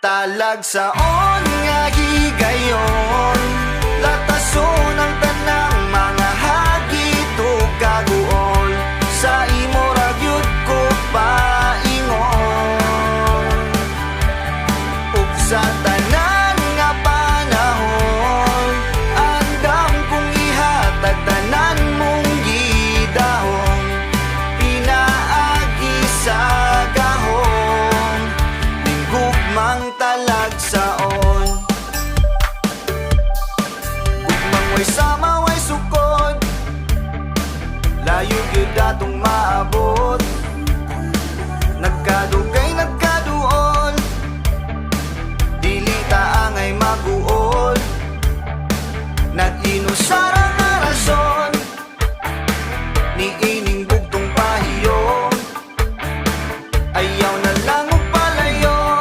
Talagsaon nga higayon, latason ang tanang mga hagit o kaguol. Sa imo ragyod ko paingon, ug sa tanan